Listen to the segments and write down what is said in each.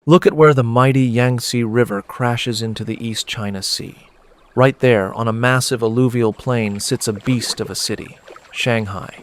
Look at where the mighty Yangtze River crashes into the East China Sea. Right there, on a massive alluvial plain, sits a beast of a city, Shanghai.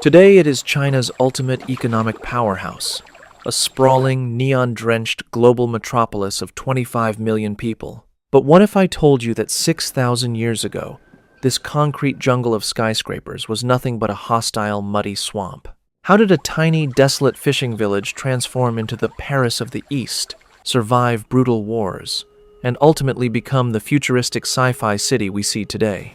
Today it is China's ultimate economic powerhouse, a sprawling, neon-drenched global metropolis of 25 million people. But what if I told you that 6,000 years ago, this concrete jungle of skyscrapers was nothing but a hostile, muddy swamp? How did a tiny, desolate fishing village transform into the Paris of the East, survive brutal wars, and ultimately become the futuristic sci-fi city we see today?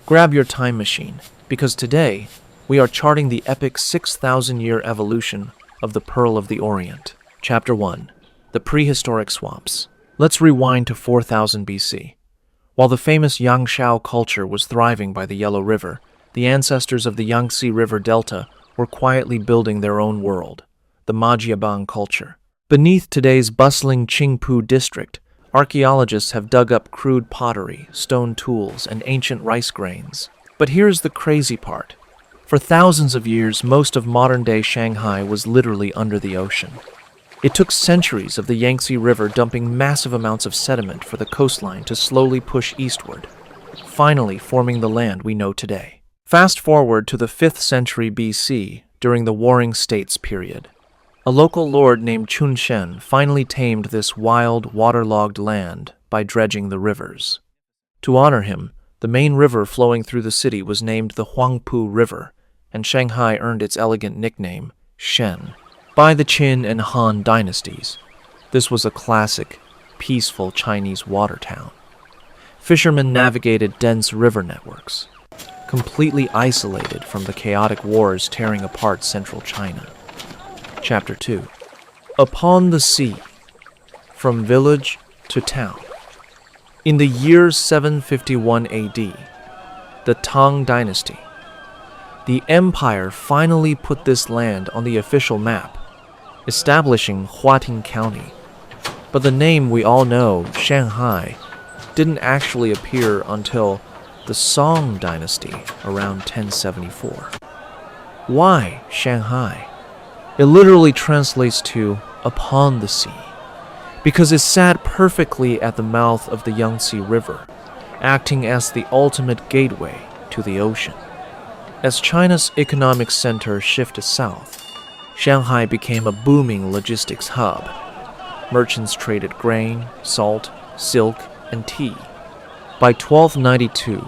Grab your time machine, because today, we are charting the epic 6,000-year evolution of the Pearl of the Orient. Chapter 1. The Prehistoric Swamps. Let's rewind to 4000 BC. While the famous Yangshao culture was thriving by the Yellow River, the ancestors of the Yangtze River Delta were quietly building their own world, the Majiabang culture. Beneath today's bustling Qingpu district, archaeologists have dug up crude pottery, stone tools, and ancient rice grains. But here's the crazy part. For thousands of years, most of modern-day Shanghai was literally under the ocean. It took centuries of the Yangtze River dumping massive amounts of sediment for the coastline to slowly push eastward, finally forming the land we know today. Fast forward to the 5th century BC, during the Warring States period. A local lord named Chun Shen finally tamed this wild, waterlogged land by dredging the rivers. To honor him, the main river flowing through the city was named the Huangpu River, and Shanghai earned its elegant nickname, Shen, by the Qin and Han dynasties. This was a classic, peaceful Chinese water town. Fishermen navigated dense river networks, completely isolated from the chaotic wars tearing apart central China. Chapter 2. Upon the Sea, from village to town. In the year 751 AD, the Tang Dynasty, the empire finally put this land on the official map, establishing Huating County. But the name we all know, Shanghai, didn't actually appear until the Song Dynasty around 1074. Why Shanghai? It literally translates to upon the sea, because it sat perfectly at the mouth of the Yangtze River, acting as the ultimate gateway to the ocean. As China's economic center shifted south, Shanghai became a booming logistics hub. Merchants traded grain, salt, silk, and tea. By 1292,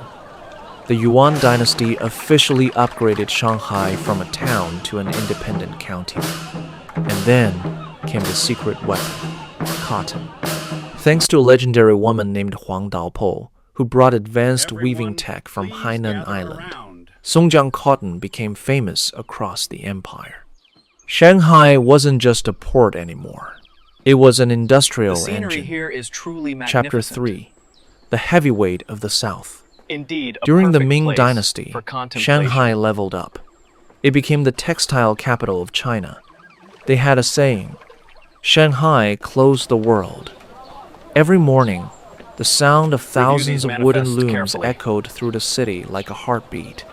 the Yuan dynasty officially upgraded Shanghai from a town to an independent county. And then came the secret weapon, cotton. Thanks to a legendary woman named Huang Daopo, who brought advanced weaving tech from Hainan Island, Songjiang cotton became famous across the empire. Shanghai wasn't just a port anymore. It was an industrial engine. Here is truly magnificent. Chapter 3. The heavyweight of the South. Indeed, During the Ming Dynasty, Shanghai leveled up. It became the textile capital of China. They had a saying, Shanghai closed the world. Every morning, the sound of thousands of wooden looms echoed through the city like a heartbeat.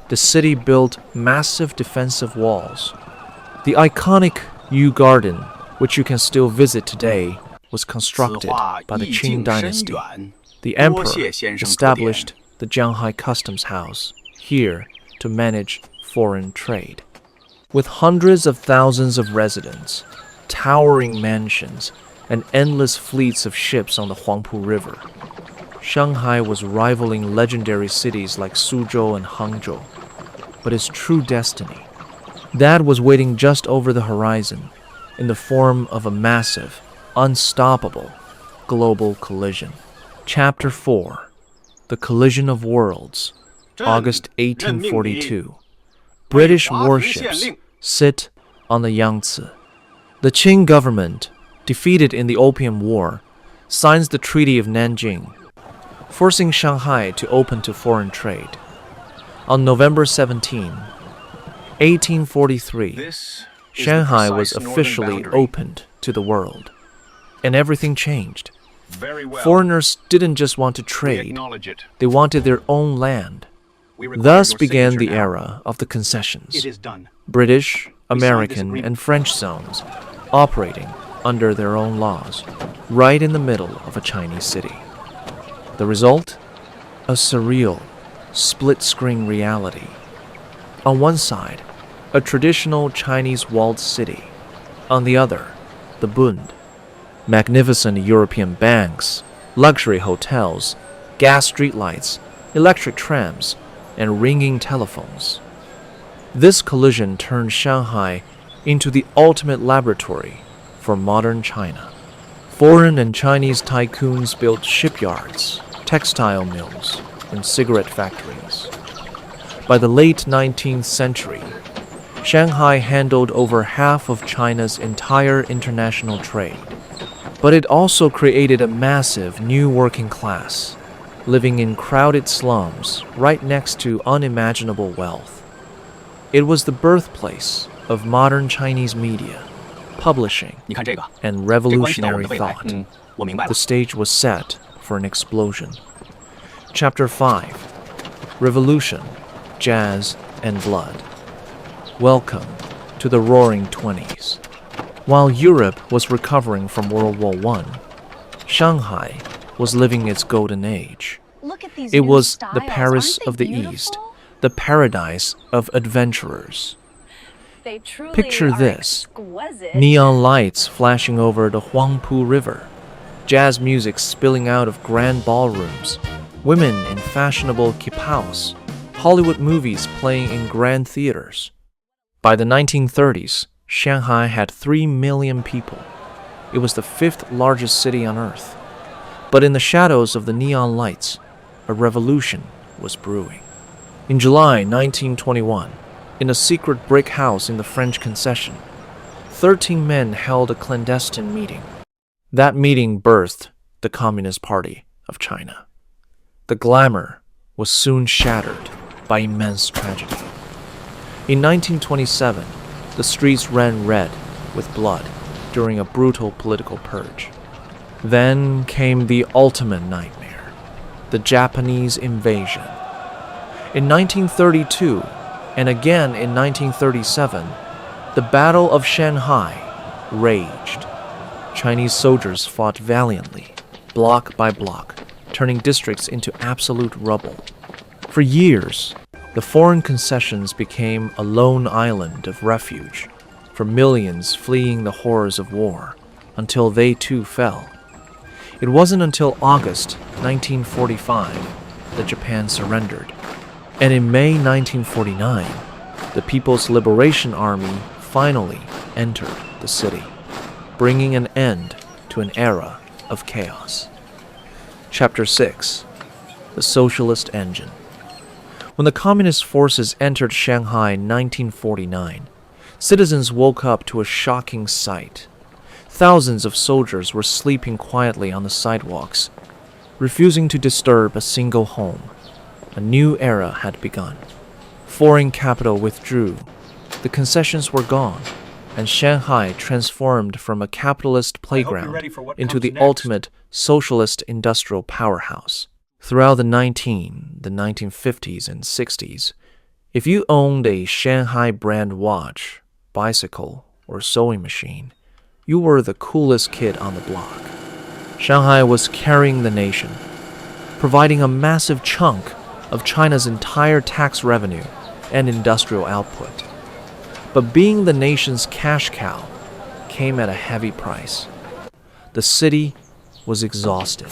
The city built massive defensive walls. The iconic Yu Garden, which you can still visit today, was constructed by the Qing Dynasty. The emperor established the Shanghai Customs House here to manage foreign trade. With hundreds of thousands of residents, towering mansions, and endless fleets of ships on the Huangpu River, Shanghai was rivaling legendary cities like Suzhou and Hangzhou. But its true destiny, that was waiting just over the horizon in the form of a massive, unstoppable global collision. Chapter 4. The Collision of Worlds. August 1842. British warships sit on the Yangtze. The Qing government, defeated in the Opium War, signs the Treaty of Nanjing, forcing Shanghai to open to foreign trade. On November 17, 1843, Shanghai was officially opened to the world, and everything changed. Foreigners didn't just want to trade, they wanted their own land. Thus began the era of the concessions. British, American, and French zones operating under their own laws, right in the middle of a Chinese city. The result? A surreal, split-screen reality. On one side, a traditional Chinese walled city. On the other, the Bund. Magnificent European banks, luxury hotels, gas streetlights, electric trams, and ringing telephones. This collision turned Shanghai into the ultimate laboratory for modern China. Foreign and Chinese tycoons built shipyards, textile mills, and cigarette factories. By the late 19th century, Shanghai handled over half of China's entire international trade. But it also created a massive new working class, living in crowded slums right next to unimaginable wealth. It was the birthplace of modern Chinese media, publishing, and revolutionary thought. The stage was set for an explosion. Chapter 5: Revolution, Jazz, and Blood. Welcome to the Roaring Twenties. While Europe was recovering from World War I, Shanghai was living its golden age. It was the Paris of the East, the paradise of adventurers. Picture this: neon lights flashing over the Huangpu River, jazz music spilling out of grand ballrooms, women in fashionable kipaos, Hollywood movies playing in grand theaters. By the 1930s, Shanghai had 3 million people. It was the 5th largest city on Earth. But in the shadows of the neon lights, a revolution was brewing. In July 1921, in a secret brick house in the French concession, 13 men held a clandestine meeting. That meeting birthed the Communist Party of China. The glamour was soon shattered by immense tragedy. In 1927, the streets ran red with blood during a brutal political purge. Then came the ultimate nightmare, the Japanese invasion. In 1932, and again in 1937, the Battle of Shanghai raged. Chinese soldiers fought valiantly, block by block, turning districts into absolute rubble. For years, the foreign concessions became a lone island of refuge for millions fleeing the horrors of war, until they too fell. It wasn't until August 1945 that Japan surrendered, and in May 1949, the People's Liberation Army finally entered the city, bringing an end to an era of chaos. Chapter 6: The Socialist Engine. When the communist forces entered Shanghai in 1949, citizens woke up to a shocking sight. Thousands of soldiers were sleeping quietly on the sidewalks, refusing to disturb a single home. A new era had begun. Foreign capital withdrew, the concessions were gone, and Shanghai transformed from a capitalist playground into the ultimate socialist industrial powerhouse. Throughout the 1950s and 60s, if you owned a Shanghai brand watch, bicycle, or sewing machine, you were the coolest kid on the block. Shanghai was carrying the nation, providing a massive chunk of China's entire tax revenue and industrial output. But being the nation's cash cow came at a heavy price. The city was exhausted.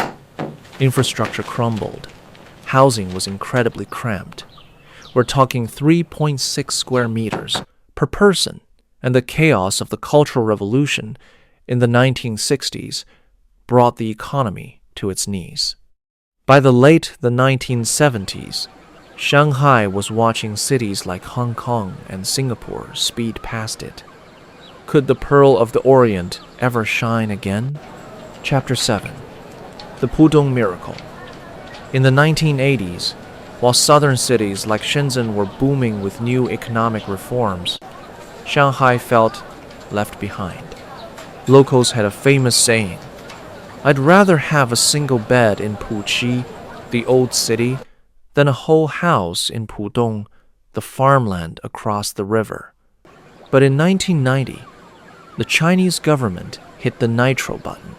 Infrastructure crumbled. Housing was incredibly cramped. We're talking 3.6 square meters per person, and the chaos of the Cultural Revolution in the 1960s brought the economy to its knees. By the late 1970s, Shanghai was watching cities like Hong Kong and Singapore speed past it. Could the Pearl of the Orient ever shine again? Chapter 7: The Pudong Miracle. In the 1980s, while southern cities like Shenzhen were booming with new economic reforms, Shanghai felt left behind. Locals had a famous saying: "I'd rather have a single bed in Puqi, the old city, than a whole house in Pudong, the farmland across the river." But in 1990, the Chinese government hit the nitro button.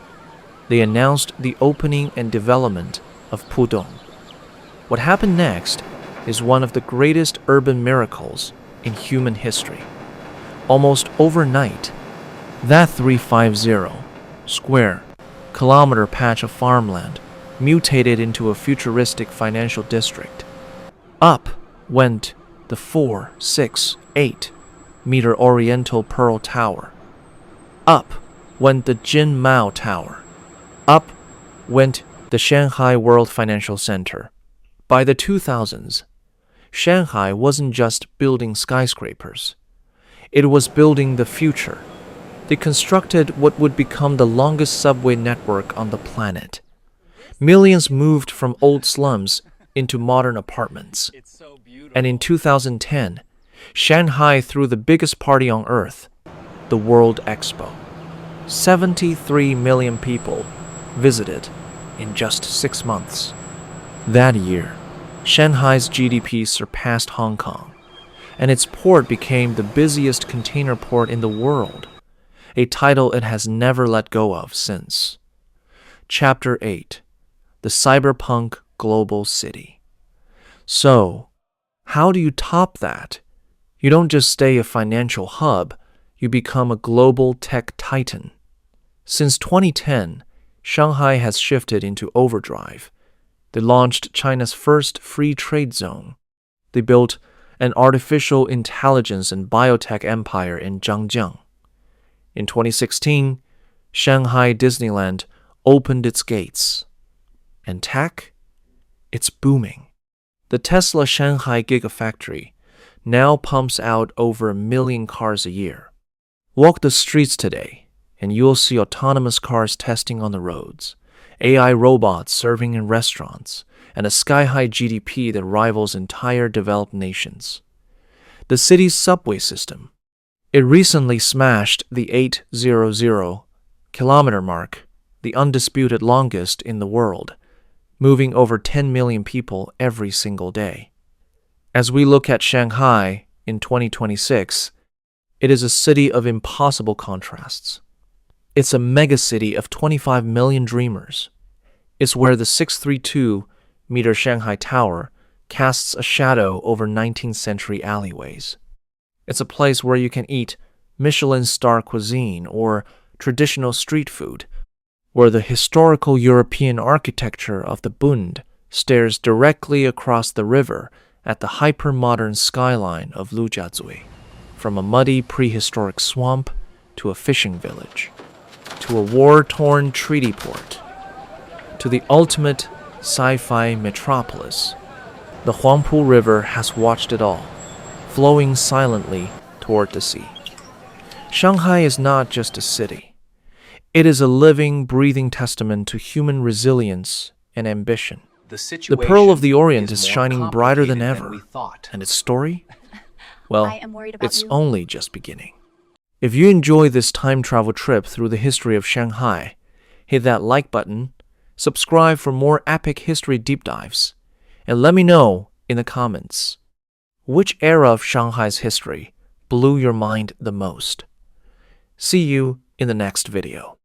They announced the opening and development of Pudong. What happened next is one of the greatest urban miracles in human history. Almost overnight, that 350 square kilometer patch of farmland mutated into a futuristic financial district. Up went the 4, 6, 8-meter Oriental Pearl Tower. Up went the Jin Mao Tower. Up went the Shanghai World Financial Center. By the 2000s, Shanghai wasn't just building skyscrapers. It was building the future. They constructed what would become the longest subway network on the planet. Millions moved from old slums into modern apartments. And in 2010, Shanghai threw the biggest party on earth, the World Expo. 73 million people visited in just 6 months. That year, Shanghai's GDP surpassed Hong Kong, and its port became the busiest container port in the world, a title it has never let go of since. Chapter 8: The Cyberpunk Global City. So, how do you top that? You don't just stay a financial hub, you become a global tech titan. Since 2010, Shanghai has shifted into overdrive. They launched China's first free trade zone. They built an artificial intelligence and biotech empire in Zhangjiang. In 2016, Shanghai Disneyland opened its gates. And tech? It's booming. The Tesla Shanghai Gigafactory now pumps out over 1 million cars a year. Walk the streets today, and you'll see autonomous cars testing on the roads, AI robots serving in restaurants, and a sky-high GDP that rivals entire developed nations. The city's subway system. It recently smashed the 800-kilometer mark, the undisputed longest in the world, moving over 10 million people every single day. As we look at Shanghai in 2026, it is a city of impossible contrasts. It's a megacity of 25 million dreamers. It's where the 632-meter Shanghai Tower casts a shadow over 19th century alleyways. It's a place where you can eat Michelin star cuisine or traditional street food, where the historical European architecture of the Bund stares directly across the river at the hyper-modern skyline of Lujiazui, from a muddy prehistoric swamp to a fishing village, to a war-torn treaty port, to the ultimate sci-fi metropolis. The Huangpu River has watched it all, flowing silently toward the sea. Shanghai is not just a city. It is a living, breathing testament to human resilience and ambition. The Pearl of the Orient is shining brighter than ever, and its story? Well, it's only just beginning. If you enjoy this time travel trip through the history of Shanghai, hit that like button, subscribe for more epic history deep dives, and let me know in the comments, which era of Shanghai's history blew your mind the most? See you in the next video.